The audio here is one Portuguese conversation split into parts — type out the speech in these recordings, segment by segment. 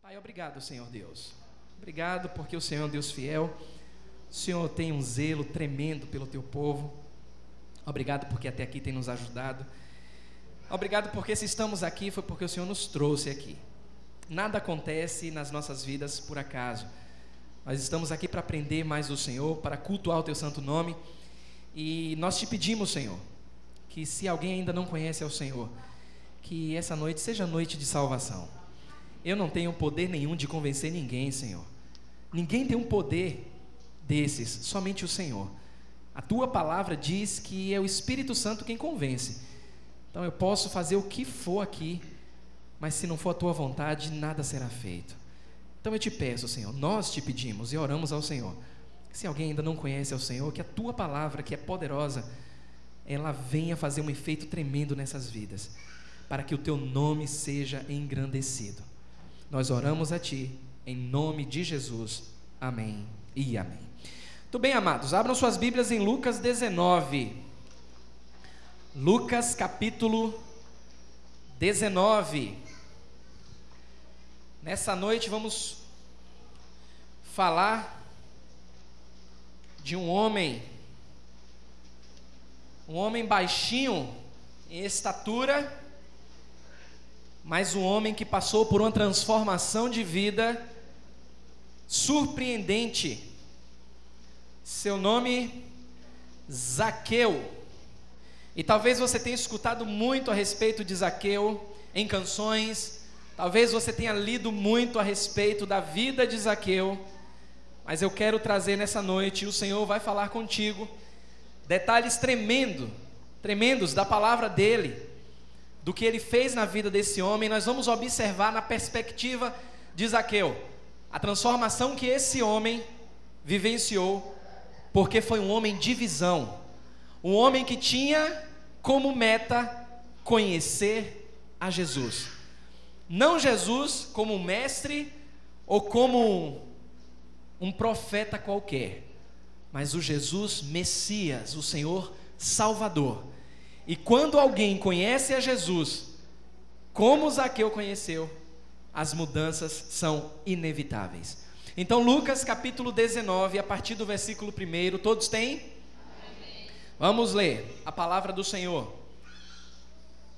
Pai, obrigado, Senhor Deus. Obrigado porque o Senhor é um Deus fiel. O Senhor tem um zelo tremendo pelo teu povo. Obrigado porque até aqui tem nos ajudado. Obrigado porque se estamos aqui foi porque o Senhor nos trouxe aqui. Nada acontece nas nossas vidas por acaso. Nós estamos aqui para aprender mais do Senhor, para cultuar o teu santo nome. E nós te pedimos, Senhor, que se alguém ainda não conhece ao Senhor, que essa noite seja noite de salvação. Eu não tenho poder nenhum de convencer ninguém, Senhor. Ninguém tem um poder desses, somente o Senhor. A tua palavra diz que é o Espírito Santo quem convence. Então eu posso fazer o que for aqui, mas se não for a tua vontade, nada será feito. Então eu te peço, Senhor, nós te pedimos e oramos ao Senhor. Se alguém ainda não conhece ao Senhor, que a tua palavra, que é poderosa, ela venha fazer um efeito tremendo nessas vidas, para que o teu nome seja engrandecido. Nós oramos a ti, em nome de Jesus. Amém e amém. Muito bem, amados, abram suas Bíblias em Lucas 19. Lucas capítulo 19. Nessa noite vamos falar de um homem baixinho em estatura, mas um homem que passou por uma transformação de vida surpreendente. Seu nome, Zaqueu. E talvez você tenha escutado muito a respeito de Zaqueu em canções, talvez você tenha lido muito a respeito da vida de Zaqueu, mas eu quero trazer nessa noite, o Senhor vai falar contigo, detalhes tremendos da palavra dele, do que ele fez na vida desse homem. Nós vamos observar na perspectiva de Zaqueu, a transformação que esse homem vivenciou, porque foi um homem de visão, um homem que tinha como meta conhecer a Jesus. Não Jesus como mestre ou como um profeta qualquer, mas o Jesus Messias, o Senhor Salvador. E quando alguém conhece a Jesus, como Zaqueu conheceu, as mudanças são inevitáveis. Então Lucas capítulo 19, a partir do versículo 1, todos têm? Amém. Vamos ler a palavra do Senhor.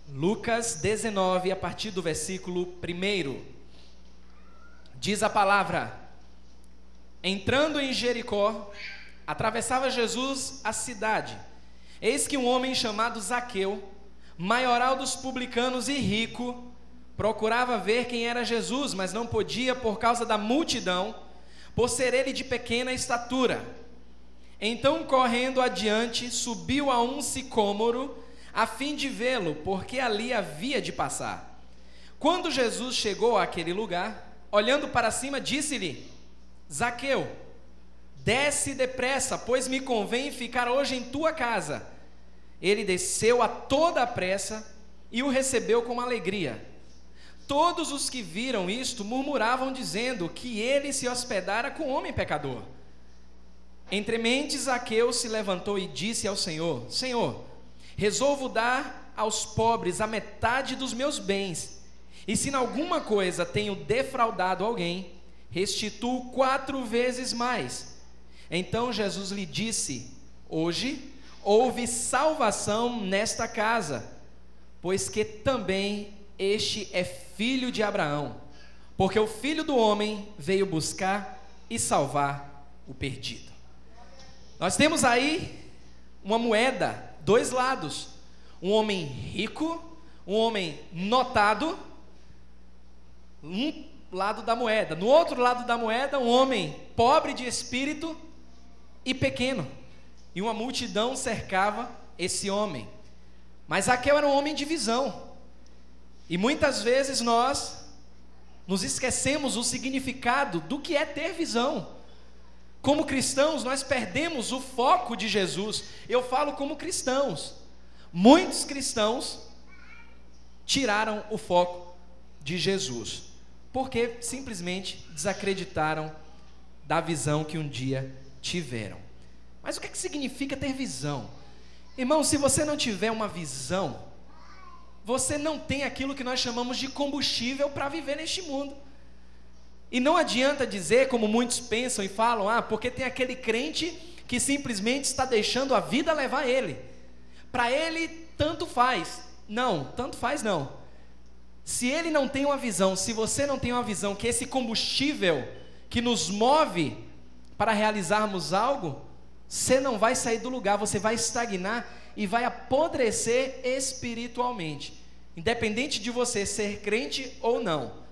Lucas 19, a partir do versículo 1, diz a palavra: entrando em Jericó, atravessava Jesus a cidade. Eis que um homem chamado Zaqueu, maioral dos publicanos e rico, procurava ver quem era Jesus, mas não podia por causa da multidão, por ser ele de pequena estatura. Então, correndo adiante, subiu a um sicômoro, a fim de vê-lo, porque ali havia de passar. Quando Jesus chegou àquele lugar, olhando para cima, disse-lhe: Zaqueu, desce depressa, pois me convém ficar hoje em tua casa. Ele desceu a toda a pressa e o recebeu com alegria. Todos os que viram isto murmuravam, dizendo que ele se hospedara com homem pecador. Entremente Zaqueu se levantou e disse ao Senhor: Senhor, resolvo dar aos pobres a metade dos meus bens, e se em alguma coisa tenho defraudado alguém, restituo 4 vezes mais. Então Jesus lhe disse: hoje houve salvação nesta casa, pois que também este é filho de Abraão, porque o Filho do Homem veio buscar e salvar o perdido. Nós temos aí uma moeda, 2 lados, um homem rico, um homem notado, um lado da moeda, no outro lado da moeda, um homem pobre de espírito e pequeno, e uma multidão cercava esse homem. Mas Zaqueu era um homem de visão, e muitas vezes nós nos esquecemos o significado do que é ter visão. Como cristãos, nós perdemos o foco de Jesus. Eu falo como cristãos. Muitos cristãos tiraram o foco de Jesus, porque simplesmente desacreditaram da visão que um dia tiveram. Mas o que significa ter visão? Irmão, se você não tiver uma visão, você não tem aquilo que nós chamamos de combustível para viver neste mundo. E não adianta dizer, como muitos pensam e falam, porque tem aquele crente que simplesmente está deixando a vida levar ele. Para ele, tanto faz. Não, tanto faz não. Se ele não tem uma visão, se você não tem uma visão que esse combustível que nos move para realizarmos algo, você não vai sair do lugar, você vai estagnar e vai apodrecer espiritualmente, independente de você ser crente ou não.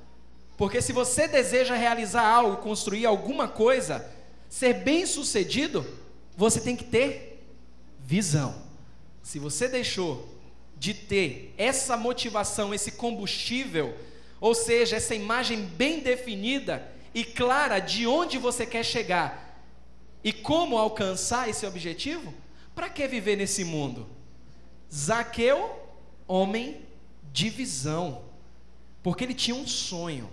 Porque se você deseja realizar algo, construir alguma coisa, ser bem sucedido, você tem que ter visão. Se você deixou de ter essa motivação, esse combustível, ou seja, essa imagem bem definida e clara de onde você quer chegar e como alcançar esse objetivo, para que viver nesse mundo? Zaqueu, homem de visão, porque ele tinha um sonho.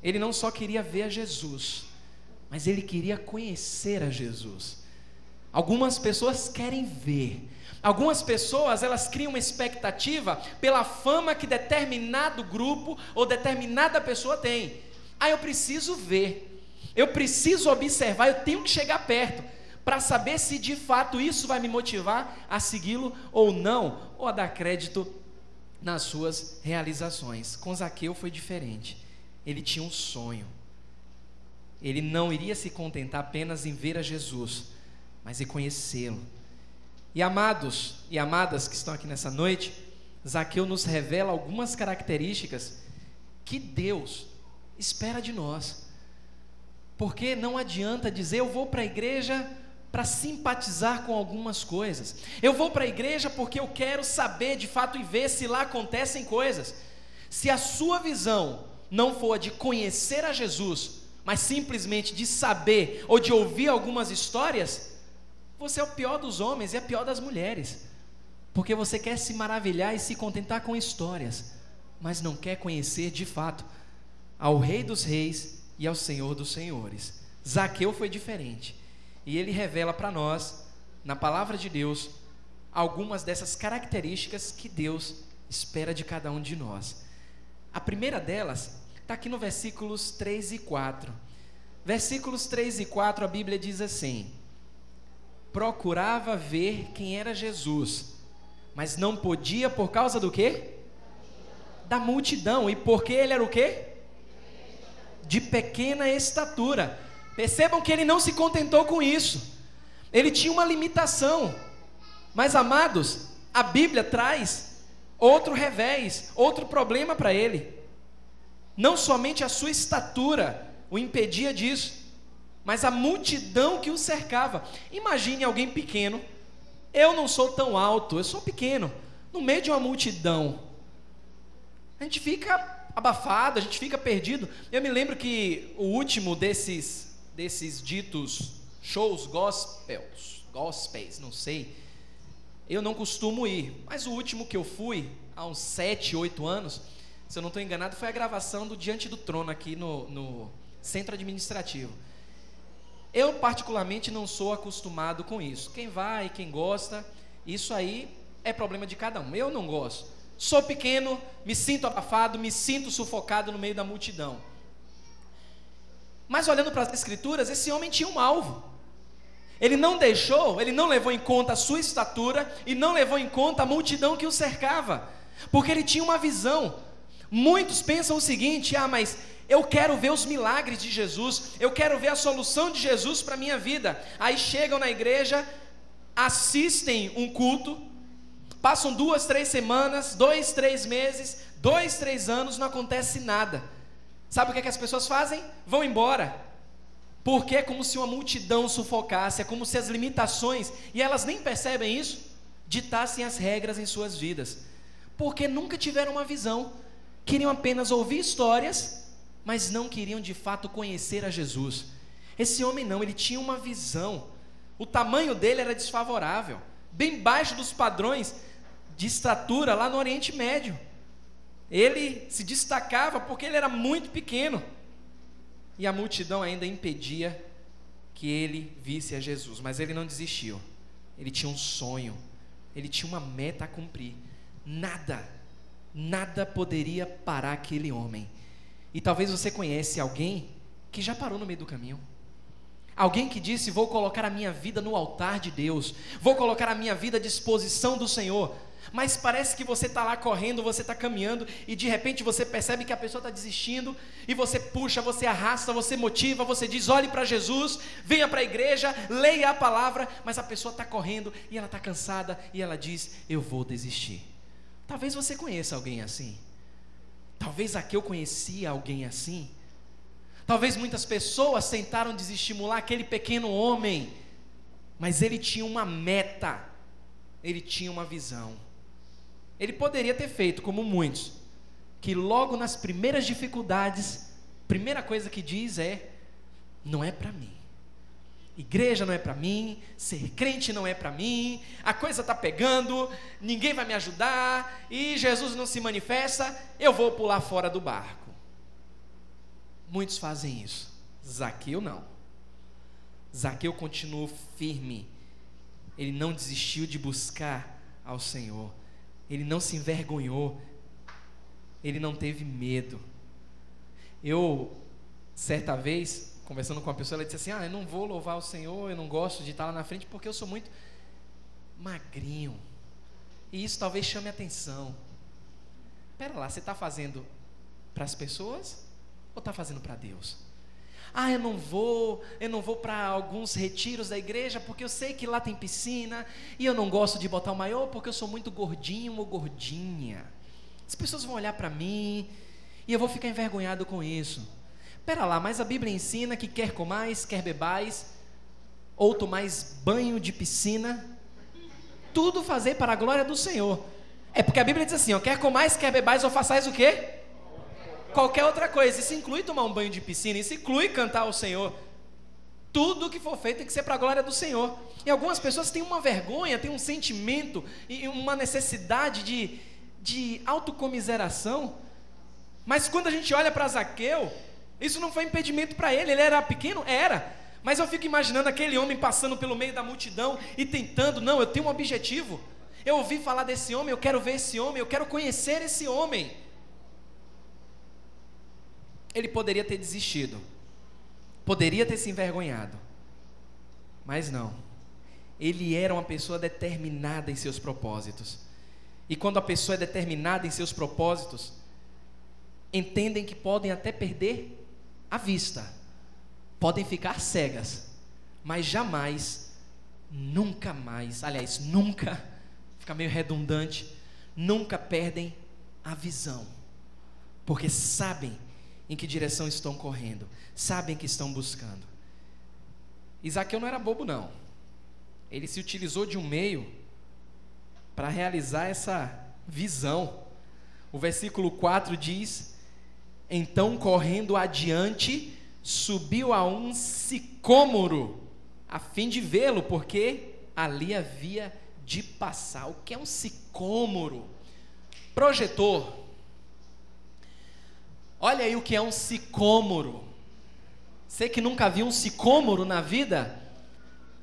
Ele não só queria ver a Jesus, mas ele queria conhecer a Jesus. Algumas pessoas querem ver. Algumas pessoas, elas criam uma expectativa pela fama que determinado grupo ou determinada pessoa tem. Eu preciso ver, eu preciso observar, eu tenho que chegar perto para saber se de fato isso vai me motivar a segui-lo ou não, ou a dar crédito nas suas realizações. Com Zaqueu foi diferente. Ele tinha um sonho. Ele não iria se contentar apenas em ver a Jesus, mas em conhecê-lo. E amados e amadas que estão aqui nessa noite, Zaqueu nos revela algumas características que Deus espera de nós. Porque não adianta dizer, eu vou para a igreja para simpatizar com algumas coisas. Eu vou para a igreja porque eu quero saber de fato e ver se lá acontecem coisas. Se a sua visão não for a de conhecer a Jesus, mas simplesmente de saber ou de ouvir algumas histórias, você é o pior dos homens e a pior das mulheres, porque você quer se maravilhar e se contentar com histórias, mas não quer conhecer de fato ao Rei dos Reis e ao Senhor dos Senhores. Zaqueu foi diferente, e ele revela para nós, na palavra de Deus, algumas dessas características que Deus espera de cada um de nós. A primeira delas está aqui no versículos 3 e 4. Versículos 3 e 4, a Bíblia diz assim: procurava ver quem era Jesus, mas não podia por causa do quê? Da multidão. E porque ele era o quê? De pequena estatura. Percebam que ele não se contentou com isso. Ele tinha uma limitação. Mas, amados, a Bíblia traz outro revés, outro problema para ele. Não somente a sua estatura o impedia disso, mas a multidão que o cercava. Imagine alguém pequeno. Eu não sou tão alto, eu sou pequeno, no meio de uma multidão. A gente fica abafado, a gente fica perdido. Eu me lembro que o último desses ditos shows gospels, não sei, eu não costumo ir, mas o último que eu fui, há uns 7, 8 anos, se eu não estou enganado, foi a gravação do Diante do Trono aqui no Centro Administrativo. Eu particularmente não sou acostumado com isso. Quem vai, quem gosta, isso aí é problema de cada um. Eu não gosto. Sou pequeno, me sinto abafado, me sinto sufocado no meio da multidão. Mas olhando para as Escrituras, esse homem tinha um alvo. Ele não levou em conta a sua estatura e não levou em conta a multidão que o cercava, porque ele tinha uma visão. Muitos pensam o seguinte: mas eu quero ver os milagres de Jesus, eu quero ver a solução de Jesus para a minha vida. Aí chegam na igreja, assistem um culto, passam 2, 3 semanas, 2, 3 meses, 2, 3 anos, não acontece nada. Sabe o que as pessoas fazem? Vão embora, porque é como se uma multidão sufocasse, é como se as limitações, e elas nem percebem isso, ditassem as regras em suas vidas, porque nunca tiveram uma visão. Queriam apenas ouvir histórias, mas não queriam de fato conhecer a Jesus. Esse homem não, ele tinha uma visão. O tamanho dele era desfavorável, bem baixo dos padrões de estatura lá no Oriente Médio. Ele se destacava porque ele era muito pequeno, e a multidão ainda impedia que ele visse a Jesus. Mas ele não desistiu. Ele tinha um sonho, ele tinha uma meta a cumprir. Nada poderia parar aquele homem. E talvez você conhece alguém que já parou no meio do caminho. Alguém que disse: vou colocar a minha vida no altar de Deus, vou colocar a minha vida à disposição do Senhor. Mas parece que você está lá correndo, você está caminhando, e de repente você percebe que a pessoa está desistindo, e você puxa, você arrasta, você motiva, você diz: olhe para Jesus, venha para a igreja, leia a palavra, mas a pessoa está correndo, e ela está cansada, e ela diz: eu vou desistir. Talvez você conheça alguém assim. Talvez Zaqueu conhecia alguém assim. Talvez muitas pessoas tentaram desestimular aquele pequeno homem, mas ele tinha uma meta, ele tinha uma visão. Ele poderia ter feito como muitos, que logo nas primeiras dificuldades, primeira coisa que diz é: não é para mim, igreja não é para mim, ser crente não é para mim, a coisa está pegando, ninguém vai me ajudar, e Jesus não se manifesta, eu vou pular fora do barco. Muitos fazem isso. Zaqueu não. Zaqueu continuou firme, ele não desistiu de buscar ao Senhor, ele não se envergonhou, ele não teve medo. Eu, certa vez, conversando com uma pessoa, ela disse assim: eu não vou louvar o Senhor, eu não gosto de estar lá na frente porque eu sou muito magrinho, e isso talvez chame a atenção. Espera lá, você está fazendo para as pessoas ou está fazendo para Deus? Eu não vou para alguns retiros da igreja porque eu sei que lá tem piscina, e eu não gosto de botar o maiô porque eu sou muito gordinho ou gordinha. As pessoas vão olhar para mim e eu vou ficar envergonhado com isso. Pera lá, mas a Bíblia ensina que quer comais, quer bebais, ou tomais banho de piscina, tudo fazer para a glória do Senhor. É porque a Bíblia diz assim: quer comais, quer bebais, ou façais o quê? Qualquer outra coisa. Isso inclui tomar um banho de piscina, isso inclui cantar ao Senhor. Tudo que for feito tem que ser para a glória do Senhor. E algumas pessoas têm uma vergonha, têm um sentimento e uma necessidade de autocomiseração. Mas quando a gente olha para Zaqueu, isso não foi impedimento para ele. Ele era pequeno? Era. Mas eu fico imaginando aquele homem passando pelo meio da multidão e tentando: não, eu tenho um objetivo, eu ouvi falar desse homem, eu quero ver esse homem, eu quero conhecer esse homem. Ele poderia ter desistido, poderia ter se envergonhado, mas não. Ele era uma pessoa determinada em seus propósitos. E quando a pessoa é determinada em seus propósitos, entendem que podem até perder a vista, podem ficar cegas, mas jamais, nunca mais, aliás, nunca, fica meio redundante, nunca perdem a visão, porque sabem em que direção estão correndo, sabem que estão buscando. Zaqueu não era bobo não, ele se utilizou de um meio para realizar essa visão. O versículo 4 diz: então, correndo adiante, subiu a um sicômoro, a fim de vê-lo, porque ali havia de passar. O que é um sicômoro? Projetor. Olha aí o que é um sicômoro. Você que nunca viu um sicômoro na vida,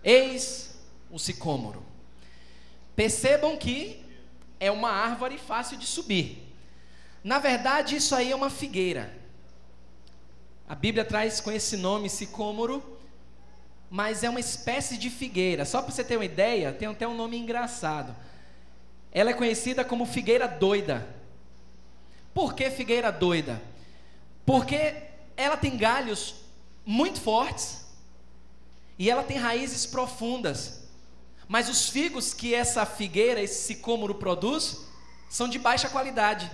eis o sicômoro. Percebam que é uma árvore fácil de subir. Na verdade, isso aí é uma figueira. A Bíblia traz com esse nome sicômoro, mas é uma espécie de figueira. Só para você ter uma ideia, tem até um nome engraçado. Ela é conhecida como figueira doida. Por que figueira doida? Porque ela tem galhos muito fortes e ela tem raízes profundas. Mas os figos que essa figueira, esse sicômoro produz, são de baixa qualidade.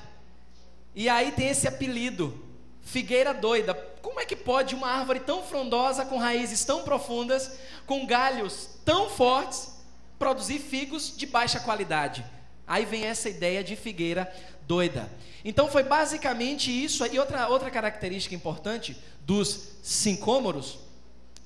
E aí tem esse apelido, figueira doida. Como é que pode uma árvore tão frondosa, com raízes tão profundas, com galhos tão fortes, produzir figos de baixa qualidade? Aí vem essa ideia de figueira doida. Então foi basicamente isso. E outra característica importante dos sicômoros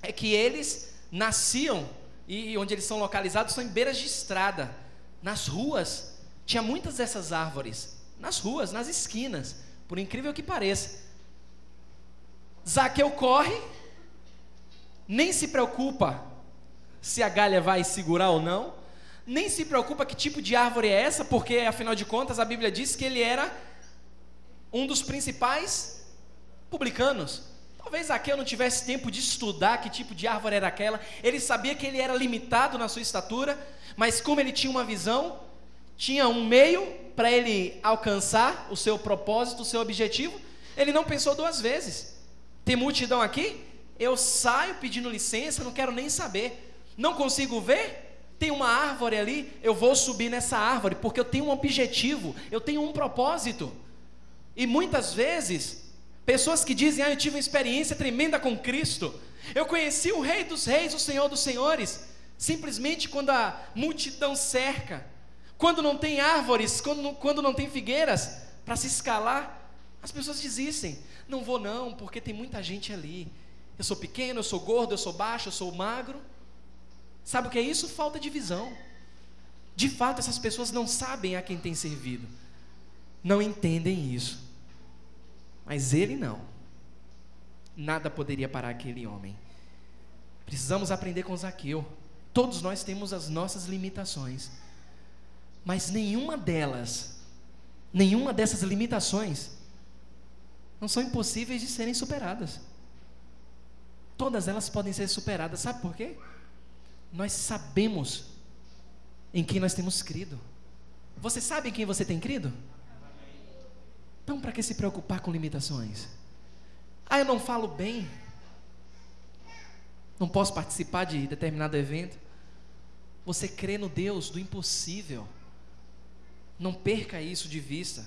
é que eles nasciam, e onde eles são localizados são em beiras de estrada, nas ruas. Tinha muitas dessas árvores, nas ruas, nas esquinas, por incrível que pareça. Zaqueu corre, nem se preocupa se a galha vai segurar ou não, nem se preocupa que tipo de árvore é essa, porque afinal de contas a Bíblia diz que ele era um dos principais publicanos. Talvez Zaqueu não tivesse tempo de estudar que tipo de árvore era aquela. Ele sabia que ele era limitado na sua estatura, mas como ele tinha uma visão, tinha um meio para ele alcançar o seu propósito, o seu objetivo, ele não pensou duas vezes. Tem multidão aqui? Eu saio pedindo licença, não quero nem saber. Não consigo ver? Tem uma árvore ali, eu vou subir nessa árvore, porque eu tenho um objetivo, eu tenho um propósito. E muitas vezes, pessoas que dizem, eu tive uma experiência tremenda com Cristo, eu conheci o Rei dos Reis, o Senhor dos Senhores, simplesmente quando a multidão cerca, quando não tem árvores, quando não tem figueiras para se escalar, as pessoas desistem. Não vou não, porque tem muita gente ali. Eu sou pequeno, eu sou gordo, eu sou baixo, eu sou magro. Sabe o que é isso? Falta de visão. De fato, essas pessoas não sabem a quem tem servido, não entendem isso. Mas ele não. Nada poderia parar aquele homem. Precisamos aprender com Zaqueu. Todos nós temos as nossas limitações, mas nenhuma dessas limitações não são impossíveis de serem superadas. Todas elas podem ser superadas. Sabe por quê? Nós sabemos em quem nós temos crido. Você sabe em quem você tem crido? Então, para que se preocupar com limitações? Eu não falo bem, não posso participar de determinado evento. Você crê no Deus do impossível. Não perca isso de vista.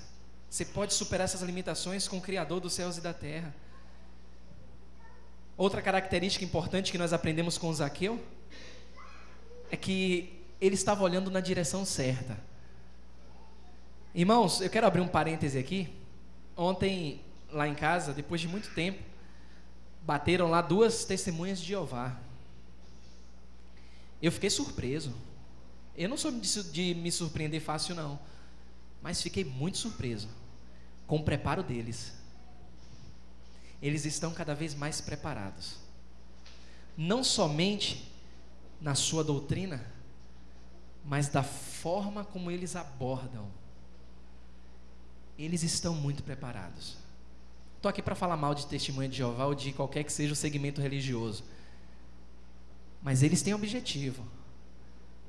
Você pode superar essas limitações com o Criador dos céus e da terra. Outra característica importante que nós aprendemos com Zaqueu é que ele estava olhando na direção certa. Irmãos, eu quero abrir um parêntese aqui. Ontem, lá em casa, depois de muito tempo, bateram lá 2 testemunhas de Jeová. Eu fiquei surpreso. Eu não sou de me surpreender fácil não, mas fiquei muito surpreso com o preparo deles. Eles estão cada vez mais preparados, não somente na sua doutrina, mas da forma como eles abordam. Eles estão muito preparados. Estou aqui para falar mal de testemunha de Jeová ou de qualquer que seja o segmento religioso, mas eles têm um objetivo,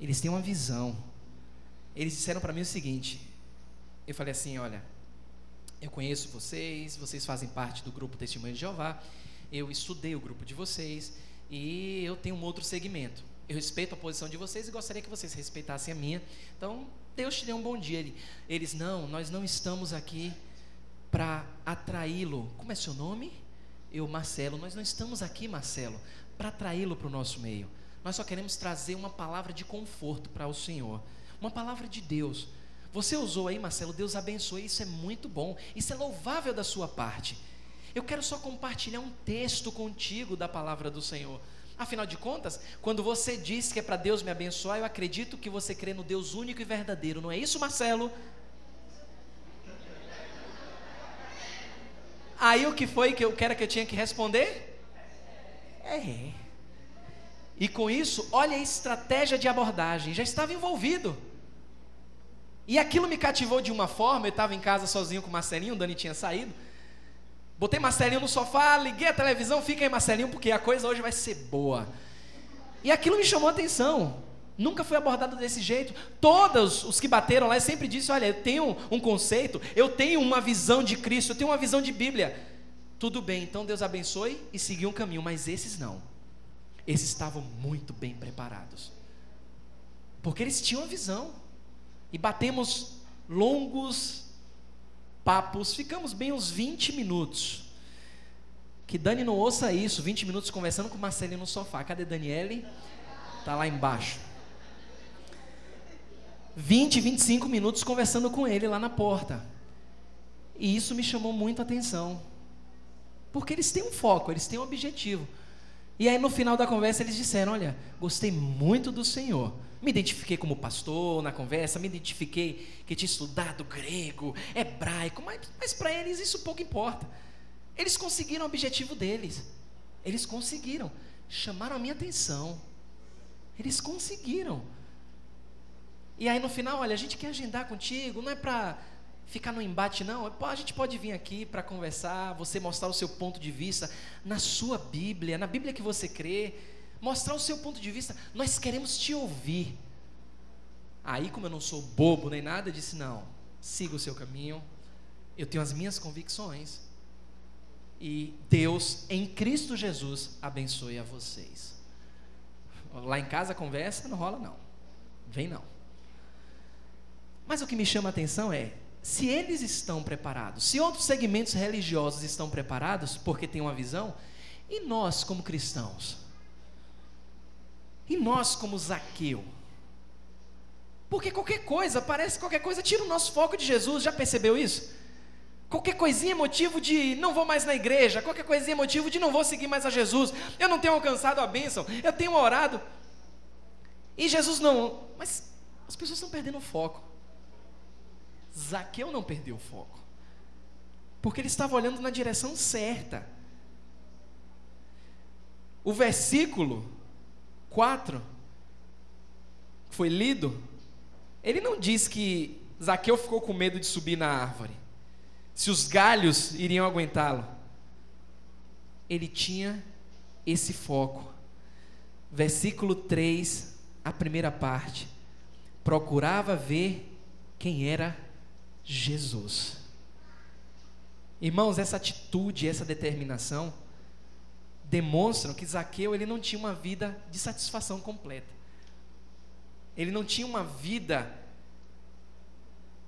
eles têm uma visão. Eles disseram para mim o seguinte, eu falei assim, olha, eu conheço vocês fazem parte do grupo Testemunha de Jeová, eu estudei o grupo de vocês e eu tenho um outro segmento. Eu respeito a posição de vocês e gostaria que vocês respeitassem a minha. Então, Deus te dê um bom dia. Eles, não, nós não estamos aqui para atraí-lo. Como é seu nome? Eu, Marcelo. Nós não estamos aqui, Marcelo, para atraí-lo para o nosso meio. Nós só queremos trazer uma palavra de conforto para o Senhor, uma palavra de Deus. Você usou aí, Marcelo, Deus abençoe, isso é muito bom, isso é louvável da sua parte. Eu quero só compartilhar um texto contigo da palavra do Senhor. Afinal de contas, quando você diz que é para Deus me abençoar, eu acredito que você crê no Deus único e verdadeiro, não é isso, Marcelo? Aí o que foi que eu tinha que responder? E com isso, olha a estratégia de abordagem, já estava envolvido. E aquilo me cativou de uma forma. Eu estava em casa sozinho com o Marcelinho, o Dani tinha saído. Botei Marcelinho no sofá, liguei a televisão, fica aí Marcelinho, porque a coisa hoje vai ser boa. E aquilo me chamou a atenção. Nunca foi abordado desse jeito. Todos os que bateram lá, eu sempre disse, olha, eu tenho um conceito, eu tenho uma visão de Cristo, eu tenho uma visão de Bíblia. Tudo bem, então Deus abençoe e seguiu um caminho, mas esses não. Esses estavam muito bem preparados, porque eles tinham uma visão. E batemos longos papos, ficamos bem uns 20 minutos. Que Dani não ouça isso, 20 minutos conversando com o Marcelinho no sofá. Cadê Daniele? Está lá embaixo. 25 minutos conversando com ele lá na porta. E isso me chamou muito a atenção, porque eles têm um foco, eles têm um objetivo. E aí no final da conversa eles disseram, olha, gostei muito do Senhor. Me identifiquei como pastor na conversa, me identifiquei que tinha estudado grego, hebraico, mas para eles isso pouco importa. Eles conseguiram o objetivo deles. Eles conseguiram, chamaram a minha atenção. Eles conseguiram. E aí no final, olha, a gente quer agendar contigo, não é para ficar no embate, não. A gente pode vir aqui para conversar, você mostrar o seu ponto de vista na sua Bíblia, na Bíblia que você crê, mostrar o seu ponto de vista. Nós queremos te ouvir. Aí, como eu não sou bobo nem nada, eu disse: não, siga o seu caminho, eu tenho as minhas convicções, e Deus em Cristo Jesus abençoe a vocês. Lá em casa a conversa não rola não, vem não. Mas o que me chama a atenção é, se eles estão preparados, se outros segmentos religiosos estão preparados, porque têm uma visão, e nós como cristãos? E nós como Zaqueu? Porque qualquer coisa, tira o nosso foco de Jesus, já percebeu isso? Qualquer coisinha é motivo de não vou mais na igreja, qualquer coisinha é motivo de não vou seguir mais a Jesus, eu não tenho alcançado a bênção, eu tenho orado, e Jesus não, mas as pessoas estão perdendo o foco. Zaqueu não perdeu o foco, porque ele estava olhando na direção certa. O versículo 4 foi lido, ele não diz que Zaqueu ficou com medo de subir na árvore, se os galhos iriam aguentá-lo. Ele tinha esse foco. Versículo 3, a primeira parte: procurava ver quem era Jesus. Irmãos, essa atitude, essa determinação demonstram que Zaqueu, ele não tinha uma vida de satisfação completa. Ele não tinha uma vida,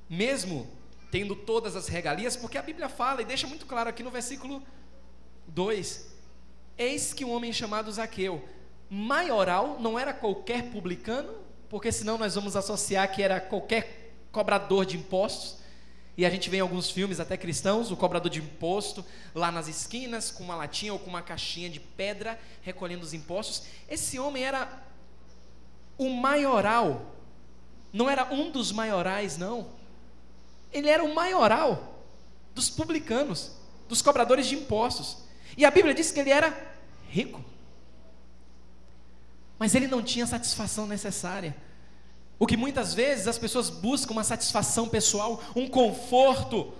mesmo tendo todas as regalias, porque a Bíblia fala e deixa muito claro aqui no versículo 2: eis que um homem chamado Zaqueu, maioral, não era qualquer publicano, porque senão nós vamos associar que era qualquer cobrador de impostos, e a gente vê em alguns filmes até cristãos, o cobrador de imposto lá nas esquinas, com uma latinha ou com uma caixinha de pedra, recolhendo os impostos. Esse homem era o maioral, não era um dos maiorais, não. Ele era o maioral dos publicanos, dos cobradores de impostos. E a Bíblia diz que ele era rico, mas ele não tinha a satisfação necessária. O que muitas vezes as pessoas buscam, uma satisfação pessoal, um conforto,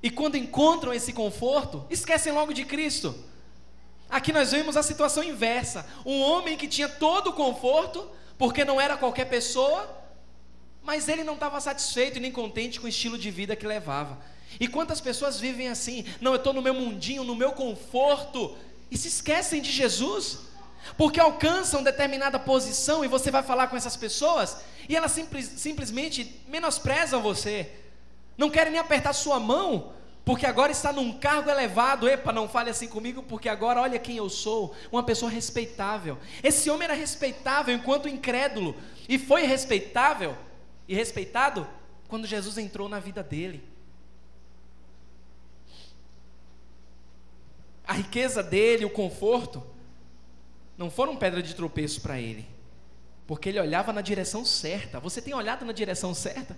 e quando encontram esse conforto, esquecem logo de Cristo. Aqui nós vemos a situação inversa: um homem que tinha todo o conforto, porque não era qualquer pessoa, mas ele não estava satisfeito e nem contente com o estilo de vida que levava. E quantas pessoas vivem assim? Não, eu estou no meu mundinho, no meu conforto, e se esquecem de Jesus, porque alcançam determinada posição, e você vai falar com essas pessoas, e elas simplesmente menosprezam você, não querem nem apertar sua mão, porque agora está num cargo elevado. Epa, não fale assim comigo, porque agora olha quem eu sou, uma pessoa respeitável. Esse homem era respeitável enquanto incrédulo, e foi respeitável e respeitado quando Jesus entrou na vida dele. A riqueza dele, o conforto, não foram pedra de tropeço para ele, porque ele olhava na direção certa. Você tem olhado na direção certa?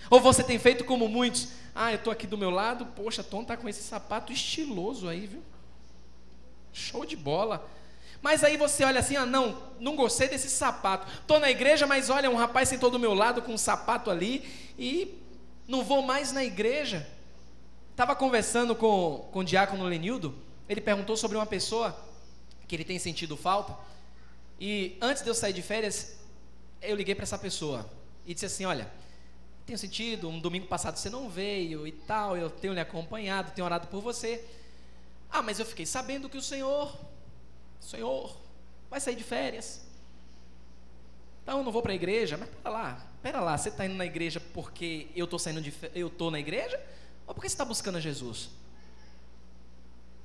Ou você tem feito como muitos? Eu estou aqui do meu lado, poxa, Tom está com esse sapato estiloso aí, viu? Show de bola. Mas aí você olha assim: não gostei desse sapato. Estou na igreja, mas olha, um rapaz sentou do meu lado com um sapato ali, e não vou mais na igreja. Estava conversando com o diácono Lenildo, ele perguntou sobre uma pessoa que ele tem sentido falta, e antes de eu sair de férias, eu liguei para essa pessoa e disse assim: olha, tenho sentido, um domingo passado você não veio e tal, eu tenho lhe acompanhado, tenho orado por você. Mas eu fiquei sabendo que o senhor vai sair de férias, então eu não vou para a igreja. Mas pera lá, você está indo na igreja porque eu estou na igreja, ou porque você está buscando a Jesus?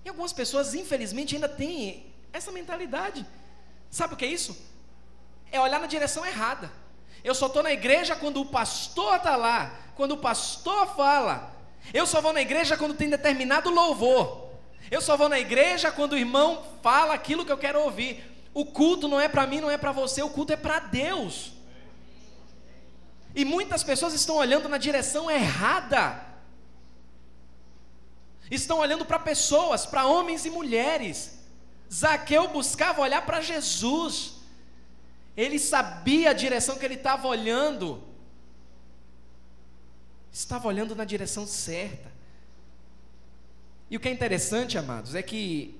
E algumas pessoas, infelizmente, ainda têm essa mentalidade. Sabe o que é isso? É olhar na direção errada. Eu só estou na igreja quando o pastor está lá, quando o pastor fala. Eu só vou na igreja quando tem determinado louvor. Eu só vou na igreja quando o irmão fala aquilo que eu quero ouvir. O culto não é para mim, não é para você, o culto é para Deus. E muitas pessoas estão olhando na direção errada. Estão olhando para pessoas, para homens e mulheres. Zaqueu buscava olhar para Jesus. Ele sabia a direção que ele estava olhando. estava olhando na direção certa. E o que é interessante, amados, é que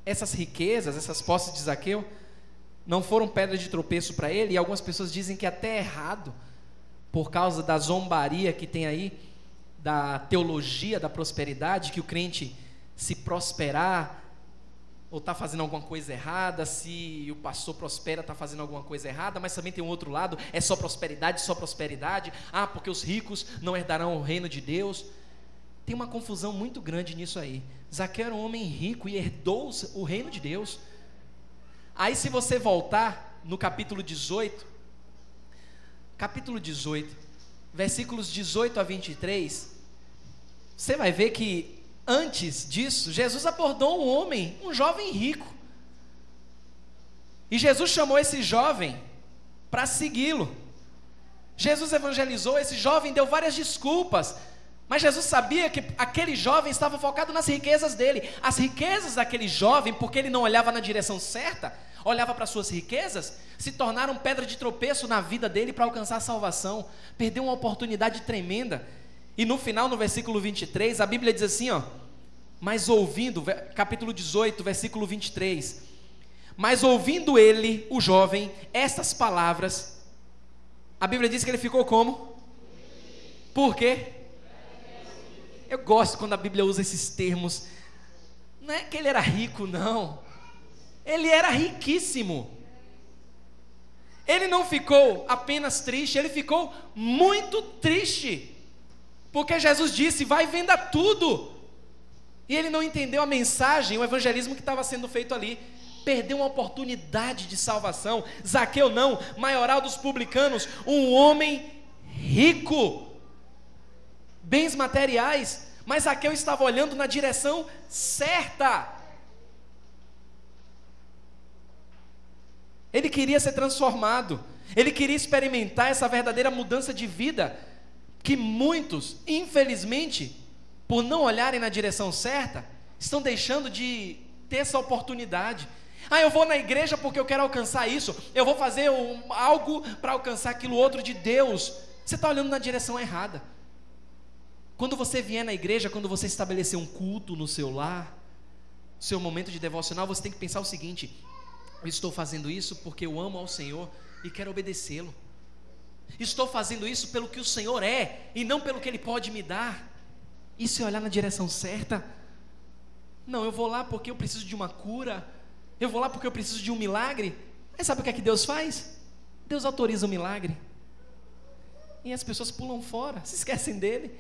essas riquezas, essas posses de Zaqueu, não foram pedra de tropeço para ele, e algumas pessoas dizem que até é errado, por causa da zombaria que tem aí, da teologia da prosperidade, que o crente, se prosperar, ou está fazendo alguma coisa errada, se o pastor prospera, está fazendo alguma coisa errada, mas também tem um outro lado, é só prosperidade, porque os ricos não herdarão o reino de Deus. Tem uma confusão muito grande nisso aí. Zaqueu era um homem rico e herdou o reino de Deus. Aí se você voltar no capítulo 18, versículos 18 a 23, você vai ver que antes disso, Jesus abordou um homem, um jovem rico. E Jesus chamou esse jovem para segui-lo. Jesus evangelizou, esse jovem deu várias desculpas, mas Jesus sabia que aquele jovem estava focado nas riquezas dele. As riquezas daquele jovem, porque ele não olhava na direção certa, olhava para suas riquezas, se tornaram pedra de tropeço na vida dele para alcançar a salvação. Perdeu uma oportunidade tremenda. E no final, no versículo 23, a Bíblia diz assim, mas ouvindo, capítulo 18, versículo 23, mas ouvindo ele, o jovem, estas palavras, a Bíblia diz que ele ficou como? Por quê? Eu gosto quando a Bíblia usa esses termos. Não é que ele era rico, não. Ele era riquíssimo. Ele não ficou apenas triste, ele ficou muito triste, porque Jesus disse, vai e venda tudo. E ele não entendeu a mensagem, o evangelismo que estava sendo feito ali. Perdeu uma oportunidade de salvação. Zaqueu não, maioral dos publicanos, um homem rico, bens materiais, mas Zaqueu estava olhando na direção certa. Ele queria ser transformado, ele queria experimentar essa verdadeira mudança de vida, que muitos, infelizmente, por não olharem na direção certa, estão deixando de ter essa oportunidade. Eu vou na igreja porque eu quero alcançar isso, eu vou fazer algo para alcançar aquilo outro de Deus. Você está olhando na direção errada. Quando você vier na igreja, quando você estabelecer um culto no seu lar, seu momento de devocional, você tem que pensar o seguinte: eu estou fazendo isso porque eu amo ao Senhor e quero obedecê-lo. Estou fazendo isso pelo que o Senhor é e não pelo que Ele pode me dar. Isso é olhar na direção certa. Não, eu vou lá porque eu preciso de uma cura, eu vou lá porque eu preciso de um milagre. Aí sabe o que é que Deus faz? Deus autoriza o milagre e as pessoas pulam fora, se esquecem dele.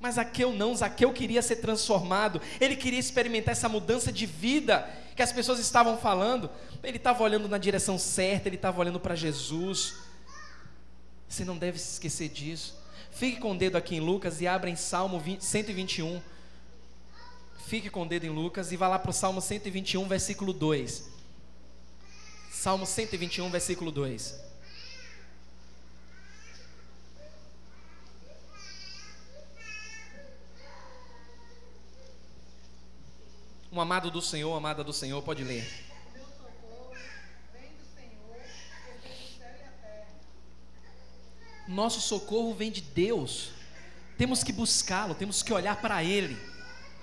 Mas Zaqueu não, Zaqueu queria ser transformado, ele queria experimentar essa mudança de vida que as pessoas estavam falando. Ele estava olhando na direção certa, ele estava olhando para Jesus. Você não deve se esquecer disso. Fique com o dedo aqui em Lucas e abra em Salmo 121. Fique com o dedo em Lucas e vá lá para o Salmo 121, versículo 2. Salmo 121, versículo 2. Um amado do Senhor, amada do Senhor, pode ler. Meu socorro vem do Senhor, que fez o céu e a terra. Nosso socorro vem de Deus. Temos que buscá-lo, temos que olhar para Ele.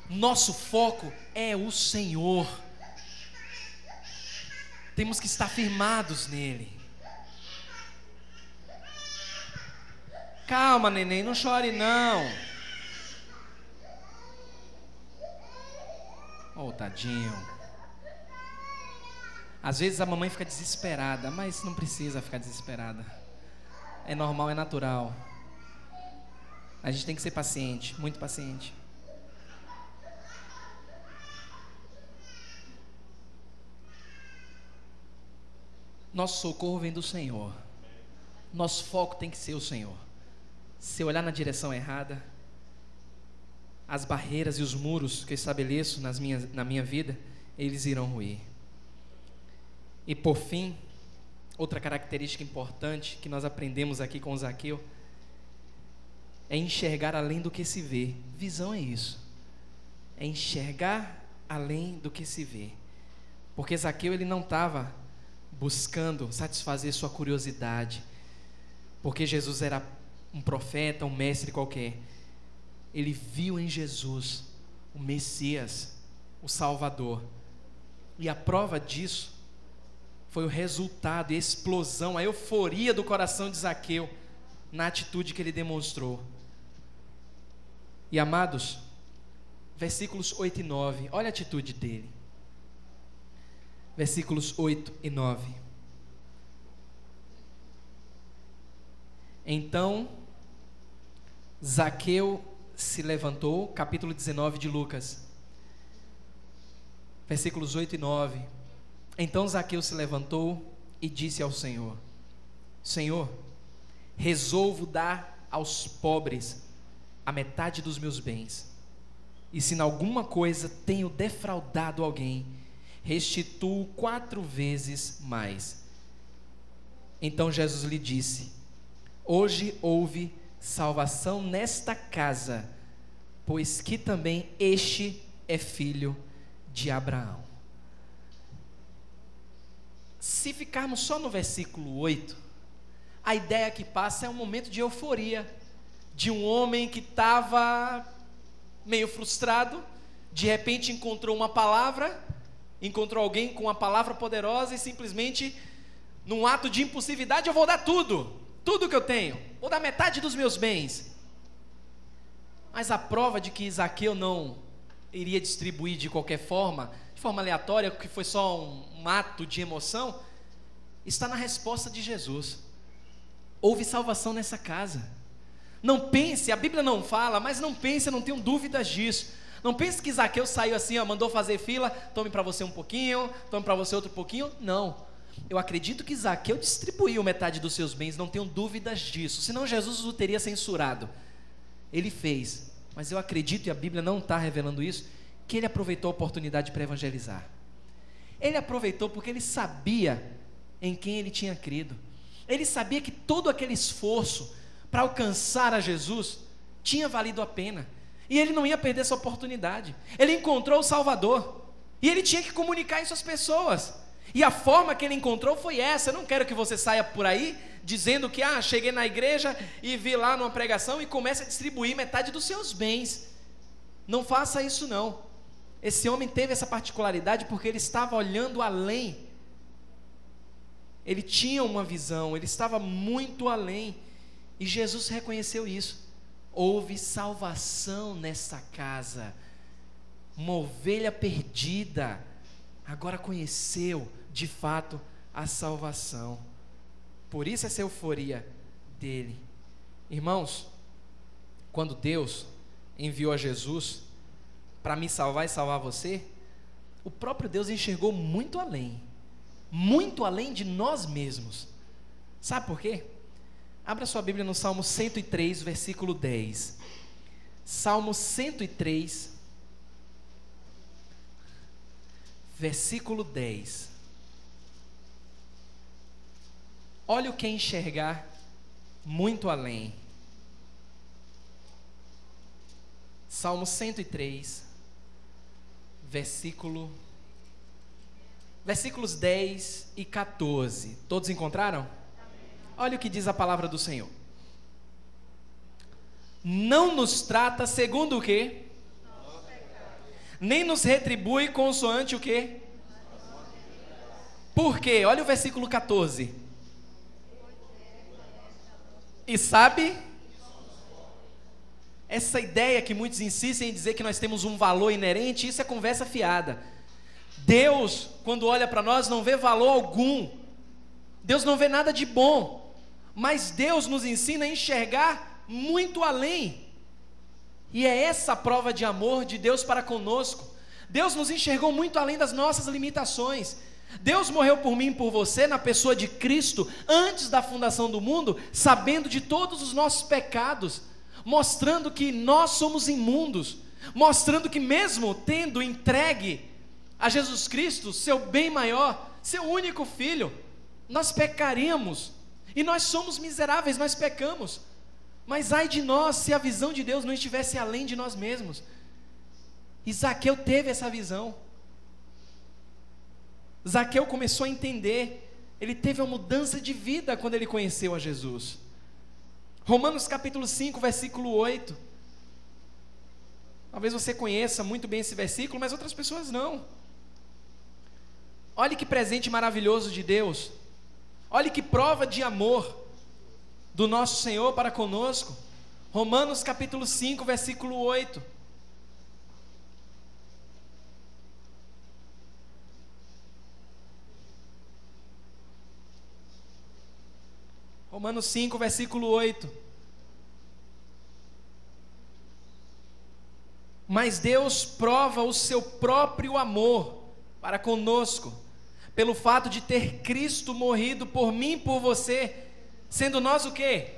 Nosso foco é o Senhor. Temos que estar firmados nele. Calma, neném, não chore não. Oh, tadinho. Às vezes a mamãe fica desesperada, mas não precisa ficar desesperada. É normal, é natural. A gente tem que ser paciente, muito paciente. Nosso socorro vem do Senhor. Nosso foco tem que ser o Senhor. Se olhar na direção errada, as barreiras e os muros que eu estabeleço na minha vida, eles irão ruir. E por fim, outra característica importante que nós aprendemos aqui com Zaqueu é enxergar além do que se vê. Visão é isso, é enxergar além do que se vê. Porque Zaqueu, ele não estava buscando satisfazer sua curiosidade, porque Jesus era um profeta, um mestre qualquer. Ele viu em Jesus o Messias, o Salvador. E a prova disso foi o resultado, a explosão, a euforia do coração de Zaqueu na atitude que ele demonstrou. E amados, versículos 8 e 9, olha a atitude dele. Versículos 8 e 9. Então Zaqueu se levantou, capítulo 19 de Lucas, versículos 8 e 9. Então Zaqueu se levantou e disse ao Senhor: Senhor, resolvo dar aos pobres a metade dos meus bens, e se em alguma coisa tenho defraudado alguém, restituo 4 vezes mais. Então Jesus lhe disse: hoje houve salvação nesta casa, pois que também este é filho de Abraão. Se ficarmos só no versículo 8, a ideia que passa é um momento de euforia, de um homem que estava meio frustrado, de repente encontrou uma palavra, encontrou alguém com uma palavra poderosa e simplesmente, num ato de impulsividade, eu vou dar tudo que eu tenho, vou dar metade dos meus bens. Mas a prova de que Zaqueu não iria distribuir de qualquer forma, de forma aleatória, que foi só um ato de emoção, está na resposta de Jesus. Houve salvação nessa casa. Não pense, a Bíblia não fala, mas não pense, eu não tenho dúvidas disso. Não pense que Zaqueu saiu assim, mandou fazer fila, tome para você um pouquinho, tome para você outro pouquinho. Não, eu acredito que Zaqueu distribuiu metade dos seus bens, não tenho dúvidas disso, senão Jesus o teria censurado. Ele fez, mas eu acredito, e a Bíblia não está revelando isso, que ele aproveitou a oportunidade para evangelizar. Ele aproveitou porque ele sabia em quem ele tinha crido. Ele sabia que todo aquele esforço para alcançar a Jesus tinha valido a pena, e ele não ia perder essa oportunidade. Ele encontrou o Salvador, e ele tinha que comunicar isso às pessoas, e a forma que ele encontrou foi essa. Eu não quero que você saia por aí dizendo que cheguei na igreja e vi lá numa pregação e comece a distribuir metade dos seus bens. Não faça isso não. Esse homem teve essa particularidade porque ele estava olhando além. Ele tinha uma visão, ele estava muito além, e Jesus reconheceu isso. Houve salvação nessa casa. Uma ovelha perdida agora conheceu de fato a salvação. Por isso essa euforia dele. Irmãos, quando Deus enviou a Jesus para me salvar e salvar você, o próprio Deus enxergou muito além de nós mesmos. Sabe por quê? Abra sua Bíblia no Salmo 103, versículo 10. Salmo 103, versículo 10. Olha o que é enxergar muito além. Salmo 103, versículos 10 e 14. Todos encontraram? Olha o que diz a palavra do Senhor. Não nos trata segundo o quê? Nem nos retribui consoante o quê? Por quê? Olha o versículo 14. E sabe? Essa ideia que muitos insistem em dizer que nós temos um valor inerente, isso é conversa fiada. Deus, quando olha para nós, não vê valor algum. Deus não vê nada de bom. Mas Deus nos ensina a enxergar muito além. E é essa a prova de amor de Deus para conosco. Deus nos enxergou muito além das nossas limitações. Deus morreu por mim e por você na pessoa de Cristo antes da fundação do mundo, sabendo de todos os nossos pecados, mostrando que nós somos imundos, mostrando que mesmo tendo entregue a Jesus Cristo, seu bem maior, seu único filho, nós pecaríamos, e nós somos miseráveis, nós pecamos, mas ai de nós se a visão de Deus não estivesse além de nós mesmos. E Zaqueu teve essa visão. Zaqueu começou a entender, ele teve uma mudança de vida quando ele conheceu a Jesus. Romanos capítulo 5, versículo 8. Talvez você conheça muito bem esse versículo, mas outras pessoas não. Olhe que presente maravilhoso de Deus. Olhe que prova de amor do nosso Senhor para conosco. Romanos capítulo 5, versículo 8. Romanos 5, versículo 8. Mas Deus prova o seu próprio amor para conosco, pelo fato de ter Cristo morrido por mim e por você, sendo nós o quê?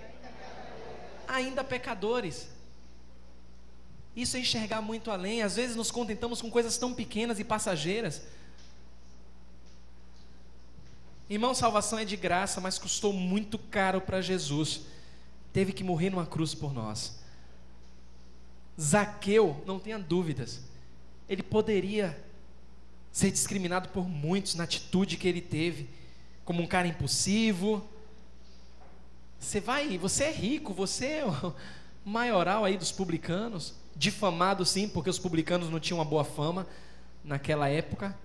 Ainda pecadores. Isso é enxergar muito além. Às vezes nos contentamos com coisas tão pequenas e passageiras. Irmão, salvação é de graça, mas custou muito caro para Jesus. Teve que morrer numa cruz por nós. Zaqueu, não tenha dúvidas, ele poderia ser discriminado por muitos na atitude que ele teve, como um cara impulsivo. Você é rico, você é o maioral aí dos publicanos, difamado sim, porque os publicanos não tinham uma boa fama naquela época.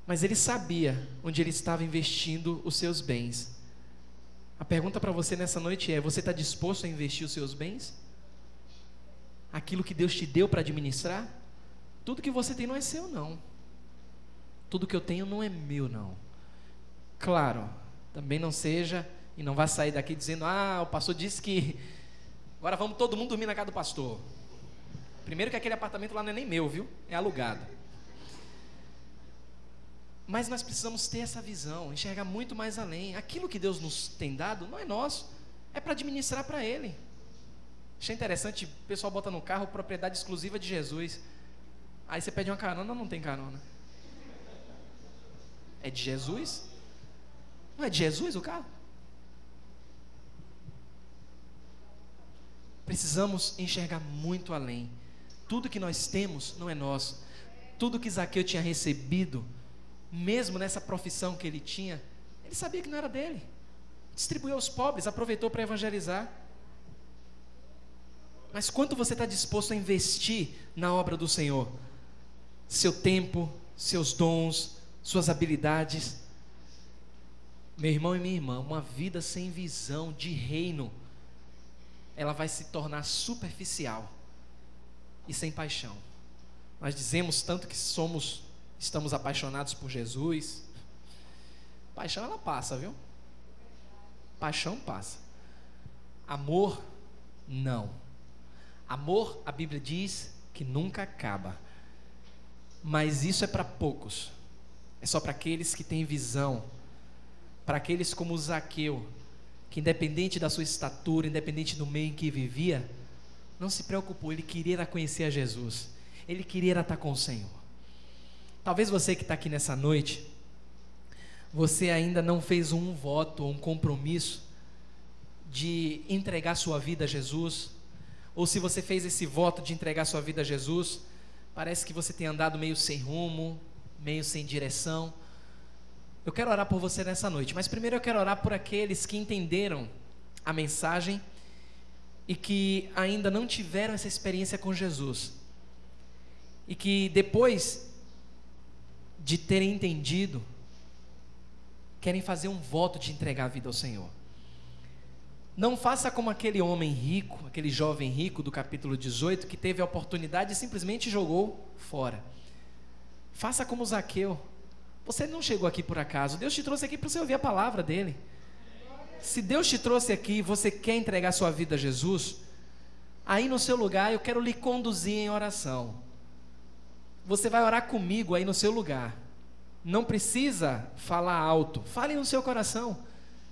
Mas ele sabia onde ele estava investindo os seus bens. A pergunta para você nessa noite é: você está disposto a investir os seus bens? Aquilo que Deus te deu para administrar? Tudo que você tem não é seu, não. Tudo que eu tenho não é meu, não. Claro, também não seja e não vá sair daqui dizendo: o pastor disse que agora vamos todo mundo dormir na casa do pastor. Primeiro que aquele apartamento lá não é nem meu, viu? É alugado. Mas nós precisamos ter essa visão, enxergar muito mais além. Aquilo que Deus nos tem dado não é nosso, é para administrar para Ele. Achei interessante, o pessoal bota no carro propriedade exclusiva de Jesus. Aí você pede uma carona, não tem carona. É de Jesus? Não é de Jesus o carro? Precisamos enxergar muito além. Tudo que nós temos não é nosso. Tudo que Zaqueu tinha recebido, mesmo nessa profissão que ele tinha, ele sabia que não era dele. Distribuiu aos pobres, aproveitou para evangelizar. Mas quanto você está disposto a investir na obra do Senhor? Seu tempo, seus dons, suas habilidades. Meu irmão e minha irmã, uma vida sem visão de reino, ela vai se tornar superficial e sem paixão. Nós dizemos tanto que estamos apaixonados por Jesus. Paixão ela passa, viu? Paixão passa. Amor, não. Amor, a Bíblia diz que nunca acaba. Mas isso é para poucos. É só para aqueles que têm visão. Para aqueles como o Zaqueu, que independente da sua estatura, independente do meio em que vivia, não se preocupou, ele queria conhecer a Jesus. Ele queria estar com o Senhor. Talvez você que está aqui nessa noite, você ainda não fez um voto ou um compromisso de entregar sua vida a Jesus, ou se você fez esse voto de entregar sua vida a Jesus, parece que você tem andado meio sem rumo, meio sem direção. Eu quero orar por você nessa noite, mas primeiro eu quero orar por aqueles que entenderam a mensagem e que ainda não tiveram essa experiência com Jesus, e que depois de terem entendido, querem fazer um voto de entregar a vida ao Senhor. Não faça como aquele homem rico, aquele jovem rico do capítulo 18, que teve a oportunidade e simplesmente jogou fora. Faça como Zaqueu. Você não chegou aqui por acaso, Deus te trouxe aqui para você ouvir a palavra dele. Se Deus te trouxe aqui e você quer entregar sua vida a Jesus, aí no seu lugar eu quero lhe conduzir em oração. Você vai orar comigo aí no seu lugar. Não precisa falar alto, fale no seu coração.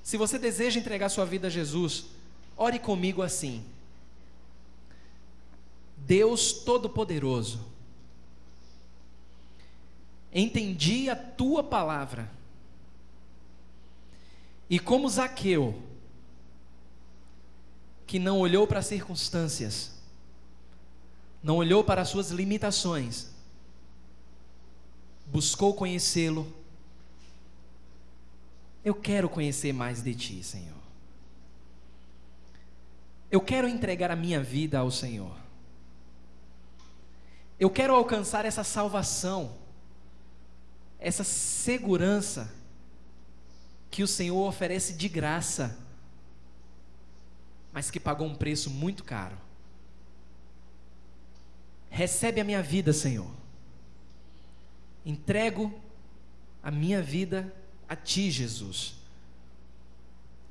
Se você deseja entregar sua vida a Jesus, ore comigo assim: Deus Todo-Poderoso, entendi a tua palavra, e como Zaqueu, que não olhou para as circunstâncias, não olhou para as suas limitações, buscou conhecê-lo. Eu quero conhecer mais de ti, Senhor. Eu quero entregar a minha vida ao Senhor. Eu quero alcançar essa salvação, essa segurança que o Senhor oferece de graça, mas que pagou um preço muito caro. Recebe a minha vida, Senhor. Entrego a minha vida a Ti, Jesus.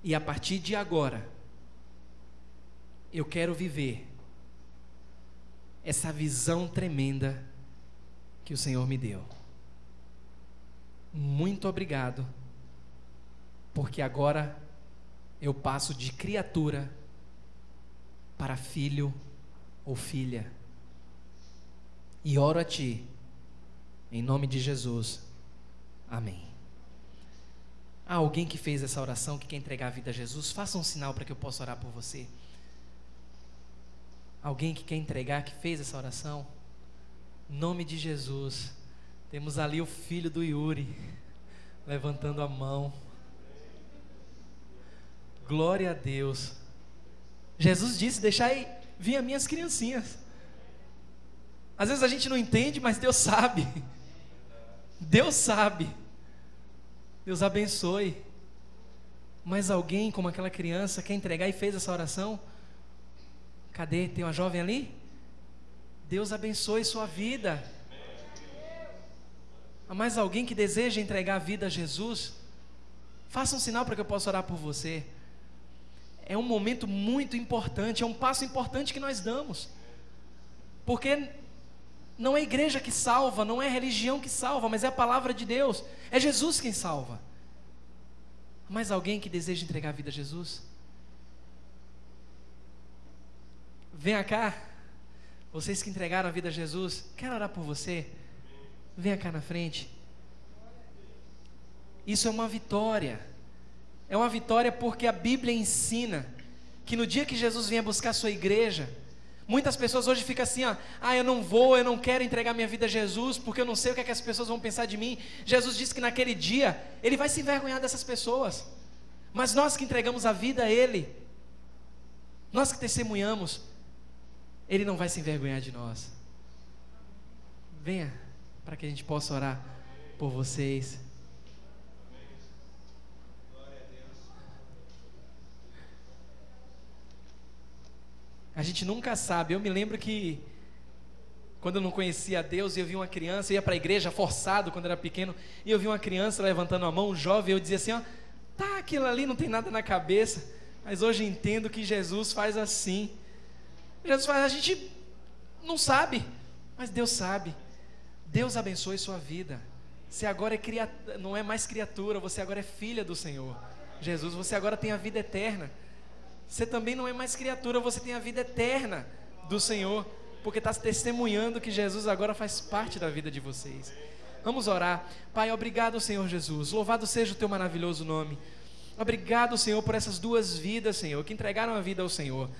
E a partir de agora, eu quero viver essa visão tremenda que o Senhor me deu. Muito obrigado, porque agora eu passo de criatura para filho ou filha. E oro a Ti, em nome de Jesus. Amém. Há alguém que fez essa oração, que quer entregar a vida a Jesus? Faça um sinal para que eu possa orar por você. Alguém que quer entregar, que fez essa oração? Em nome de Jesus. Temos ali o filho do Yuri, levantando a mão. Glória a Deus. Jesus disse: deixai vir as minhas criancinhas. Às vezes a gente não entende, mas Deus sabe. Deus sabe. Deus abençoe. Mas alguém como aquela criança quer entregar e fez essa oração? Cadê? Tem uma jovem ali? Deus abençoe sua vida. Há mais alguém que deseja entregar a vida a Jesus? Faça um sinal para que eu possa orar por você. É um momento muito importante, é um passo importante que nós damos. Porque não é a igreja que salva, não é a religião que salva, mas é a palavra de Deus. É Jesus quem salva. Há mais alguém que deseja entregar a vida a Jesus? Venha cá. Vocês que entregaram a vida a Jesus, quero orar por você. Venha cá na frente. Isso é uma vitória. É uma vitória porque a Bíblia ensina que no dia que Jesus vinha buscar a sua igreja, muitas pessoas hoje ficam assim, ó: eu não quero entregar minha vida a Jesus, porque eu não sei o que é que as pessoas vão pensar de mim. Jesus disse que naquele dia, Ele vai se envergonhar dessas pessoas. Mas nós que entregamos a vida a Ele, nós que testemunhamos, Ele não vai se envergonhar de nós. Venha, para que a gente possa orar por vocês. A gente nunca sabe. Eu me lembro que quando eu não conhecia Deus e eu vi uma criança, eu ia para a igreja forçado quando era pequeno, e eu vi uma criança levantando a mão, um jovem, eu dizia assim, ó: tá, aquilo ali não tem nada na cabeça. Mas hoje entendo que Jesus faz assim. Jesus faz, a gente não sabe, mas Deus sabe. Deus abençoe sua vida. Você agora não é mais criatura, você agora é filha do Senhor Jesus. Você agora tem a vida eterna. Você também não é mais criatura, você tem a vida eterna do Senhor, porque está testemunhando que Jesus agora faz parte da vida de vocês. Vamos orar. Pai, obrigado, Senhor Jesus. Louvado seja o Teu maravilhoso nome. Obrigado, Senhor, por essas duas vidas, Senhor, que entregaram a vida ao Senhor.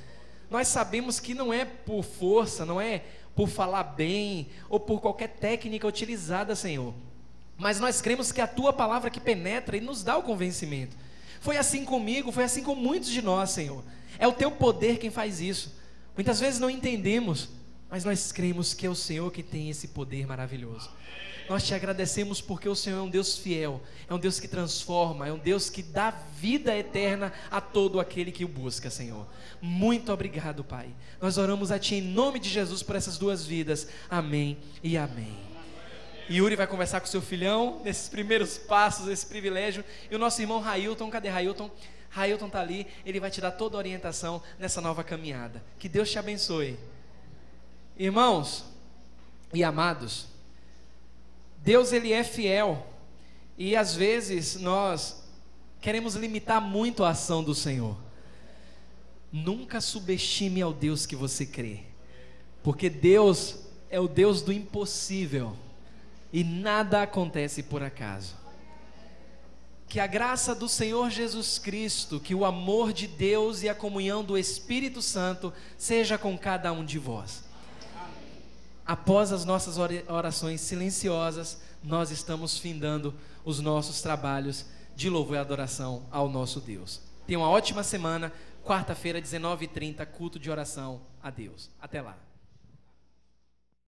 Nós sabemos que não é por força, não é por falar bem ou por qualquer técnica utilizada, Senhor, mas nós cremos que a Tua palavra que penetra e nos dá o convencimento. Foi assim comigo, foi assim com muitos de nós, Senhor. É o Teu poder quem faz isso. Muitas vezes não entendemos, mas nós cremos que é o Senhor que tem esse poder maravilhoso. Nós Te agradecemos porque o Senhor é um Deus fiel, é um Deus que transforma, é um Deus que dá vida eterna a todo aquele que o busca, Senhor. Muito obrigado, Pai. Nós oramos a Ti em nome de Jesus por essas duas vidas. Amém e amém. Yuri vai conversar com seu filhão nesses primeiros passos, esse privilégio. E o nosso irmão Railton, cadê Railton? Railton está ali, ele vai te dar toda a orientação nessa nova caminhada. Que Deus te abençoe. Irmãos e amados, Deus, Ele é fiel. E às vezes nós queremos limitar muito a ação do Senhor. Nunca subestime ao Deus que você crê, porque Deus é o Deus do impossível. E nada acontece por acaso. Que a graça do Senhor Jesus Cristo, que o amor de Deus e a comunhão do Espírito Santo seja com cada um de vós. Após as nossas orações silenciosas, nós estamos findando os nossos trabalhos de louvor e adoração ao nosso Deus. Tenha uma ótima semana. quarta-feira, 19h30, culto de oração a Deus. Até lá.